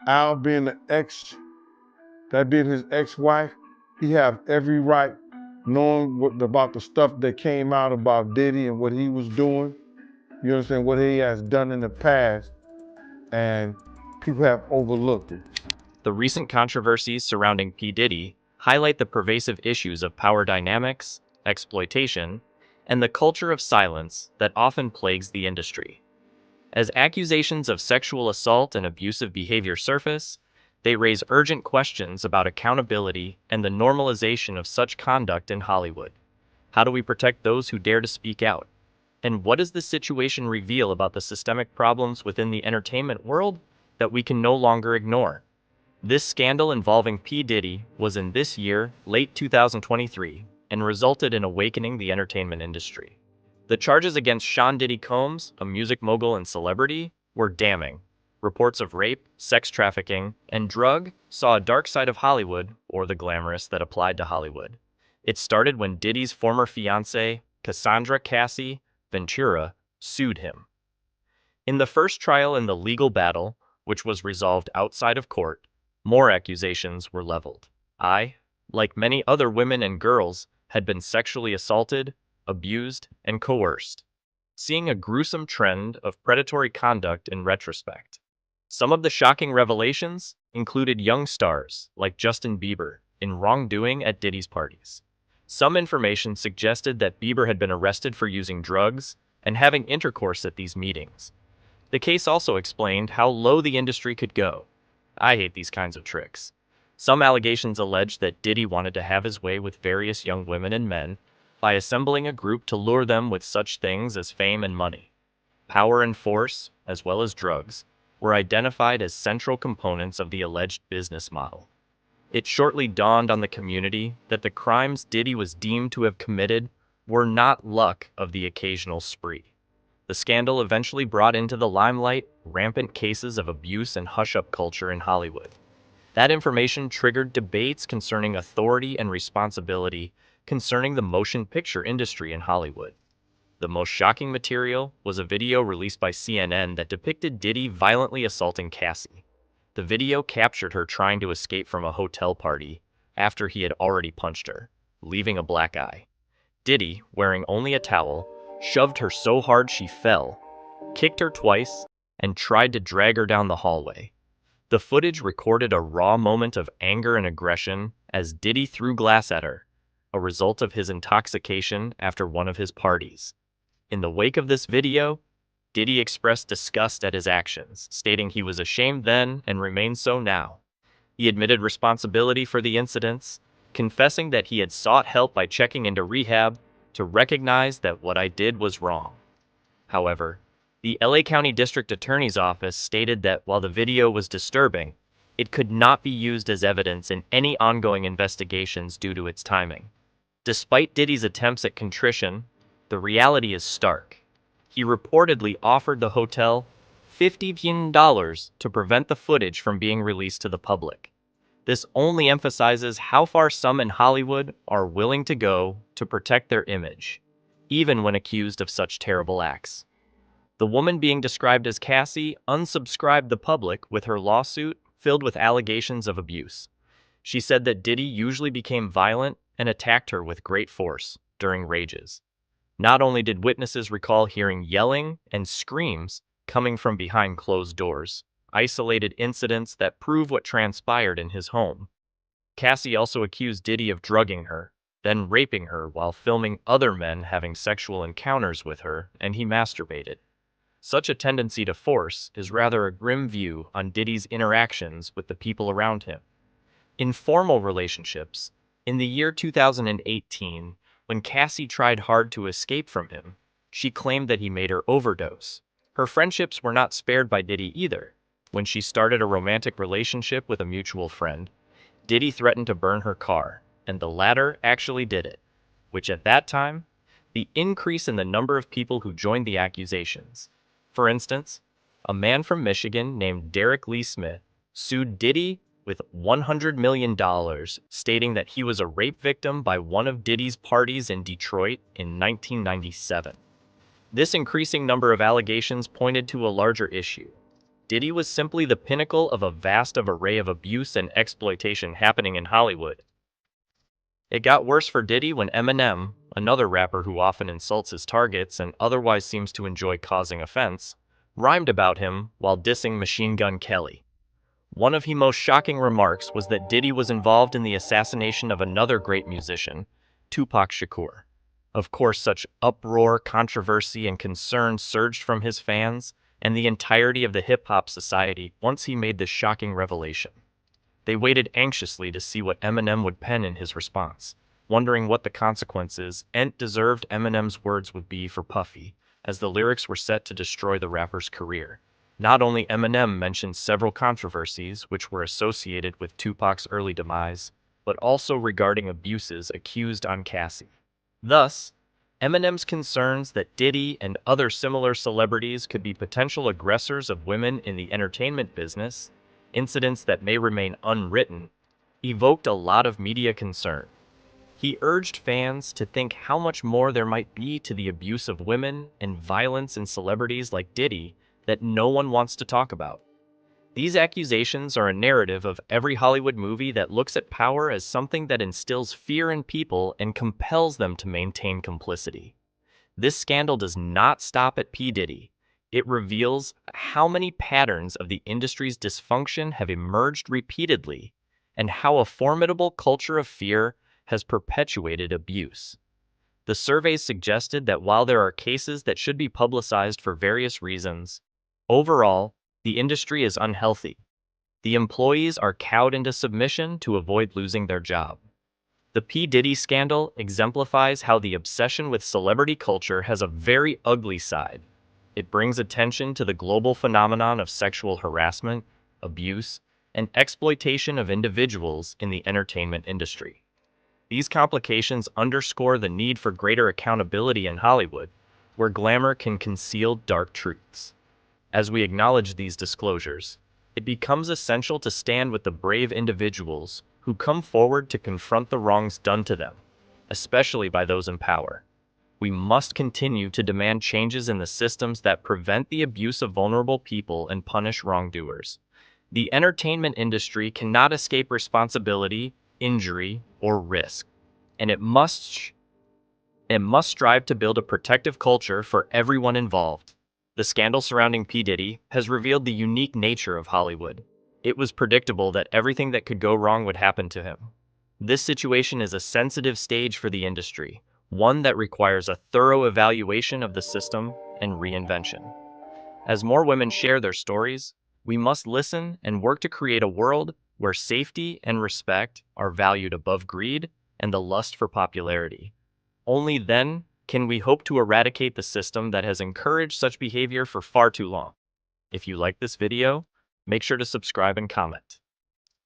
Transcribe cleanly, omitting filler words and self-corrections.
Al being the ex, that being his ex-wife, he have every right knowing about the stuff that came out about Diddy and what he was doing. You understand what he has done in the past, and people have overlooked it. The recent controversies surrounding P. Diddy highlight the pervasive issues of power dynamics, exploitation, and the culture of silence that often plagues the industry. As accusations of sexual assault and abusive behavior surface, they raise urgent questions about accountability and the normalization of such conduct in Hollywood. How do we protect those who dare to speak out? And what does this situation reveal about the systemic problems within the entertainment world that we can no longer ignore? This scandal involving P. Diddy was in this year, late 2023, and resulted in awakening the entertainment industry. The charges against Sean Diddy Combs, a music mogul and celebrity, were damning. Reports of rape, sex trafficking, and drug saw a dark side of Hollywood, or the glamorous that applied to Hollywood. It started when Diddy's former fiancée, Cassandra Cassie Ventura, sued him. In the first trial in the legal battle, which was resolved outside of court, more accusations were leveled. I, like many other women and girls, had been sexually assaulted, abused, and coerced, seeing a gruesome trend of predatory conduct in retrospect. Some of the shocking revelations included young stars, like Justin Bieber, in wrongdoing at Diddy's parties. Some information suggested that Bieber had been arrested for using drugs and having intercourse at these meetings. The case also explained how low the industry could go. I hate these kinds of tricks. Some allegations alleged that Diddy wanted to have his way with various young women and men by assembling a group to lure them with such things as fame and money. Power and force, as well as drugs, were identified as central components of the alleged business model. It shortly dawned on the community that the crimes Diddy was deemed to have committed were not luck of the occasional spree. The scandal eventually brought into the limelight rampant cases of abuse and hush-up culture in Hollywood. That information triggered debates concerning authority and responsibility concerning the motion picture industry in Hollywood. The most shocking material was a video released by CNN that depicted Diddy violently assaulting Cassie. The video captured her trying to escape from a hotel party after he had already punched her, leaving a black eye. Diddy, wearing only a towel, shoved her so hard she fell, kicked her twice, and tried to drag her down the hallway. The footage recorded a raw moment of anger and aggression as Diddy threw glass at her, a result of his intoxication after one of his parties. In the wake of this video, Diddy expressed disgust at his actions, stating he was ashamed then and remains so now. He admitted responsibility for the incidents, confessing that he had sought help by checking into rehab to recognize that what I did was wrong. However, the LA County District Attorney's Office stated that while the video was disturbing, it could not be used as evidence in any ongoing investigations due to its timing. Despite Diddy's attempts at contrition, the reality is stark. He reportedly offered the hotel $50 million to prevent the footage from being released to the public. This only emphasizes how far some in Hollywood are willing to go to protect their image, even when accused of such terrible acts. The woman being described as Cassie unsubscribed the public with her lawsuit filled with allegations of abuse. She said that Diddy usually became violent and attacked her with great force during rages. Not only did witnesses recall hearing yelling and screams coming from behind closed doors, isolated incidents that prove what transpired in his home. Cassie also accused Diddy of drugging her, then raping her while filming other men having sexual encounters with her, and he masturbated. Such a tendency to force is rather a grim view on Diddy's interactions with the people around him. In formal relationships, in the year 2018, when Cassie tried hard to escape from him, she claimed that he made her overdose. Her friendships were not spared by Diddy either. When she started a romantic relationship with a mutual friend, Diddy threatened to burn her car, and the latter actually did it, which at that time, the increase in the number of people who joined the accusations. For instance, a man from Michigan named Derek Lee Smith sued Diddy with $100 million, stating that he was a rape victim by one of Diddy's parties in Detroit in 1997. This increasing number of allegations pointed to a larger issue. Diddy was simply the pinnacle of a vast array of abuse and exploitation happening in Hollywood. It got worse for Diddy when Eminem, another rapper who often insults his targets and otherwise seems to enjoy causing offense, rhymed about him while dissing Machine Gun Kelly. One of his most shocking remarks was that Diddy was involved in the assassination of another great musician, Tupac Shakur. Of course, such uproar, controversy, and concern surged from his fans and the entirety of the hip-hop society once he made this shocking revelation. They waited anxiously to see what Eminem would pen in his response, wondering what the consequences and deserved Eminem's words would be for Puffy, as the lyrics were set to destroy the rapper's career. Not only Eminem mentioned several controversies which were associated with Tupac's early demise, but also regarding abuses accused on Cassie. Thus, Eminem's concerns that Diddy and other similar celebrities could be potential aggressors of women in the entertainment business, incidents that may remain unwritten, evoked a lot of media concern. He urged fans to think how much more there might be to the abuse of women and violence in celebrities like Diddy that no one wants to talk about. These accusations are a narrative of every Hollywood movie that looks at power as something that instills fear in people and compels them to maintain complicity. This scandal does not stop at P. Diddy. It reveals how many patterns of the industry's dysfunction have emerged repeatedly and how a formidable culture of fear has perpetuated abuse. The surveys suggested that while there are cases that should be publicized for various reasons, overall, the industry is unhealthy. The employees are cowed into submission to avoid losing their job. The P. Diddy scandal exemplifies how the obsession with celebrity culture has a very ugly side. It brings attention to the global phenomenon of sexual harassment, abuse, and exploitation of individuals in the entertainment industry. These complications underscore the need for greater accountability in Hollywood, where glamour can conceal dark truths. As we acknowledge these disclosures, it becomes essential to stand with the brave individuals who come forward to confront the wrongs done to them, especially by those in power. We must continue to demand changes in the systems that prevent the abuse of vulnerable people and punish wrongdoers. The entertainment industry cannot escape responsibility, injury, or risk, and it must strive to build a protective culture for everyone involved. The scandal surrounding P. Diddy has revealed the unique nature of Hollywood. It was predictable that everything that could go wrong would happen to him. This situation is a sensitive stage for the industry, one that requires a thorough evaluation of the system and reinvention. As more women share their stories, we must listen and work to create a world where safety and respect are valued above greed and the lust for popularity. Only then can we hope to eradicate the system that has encouraged such behavior for far too long. If you like this video, make sure to subscribe and comment.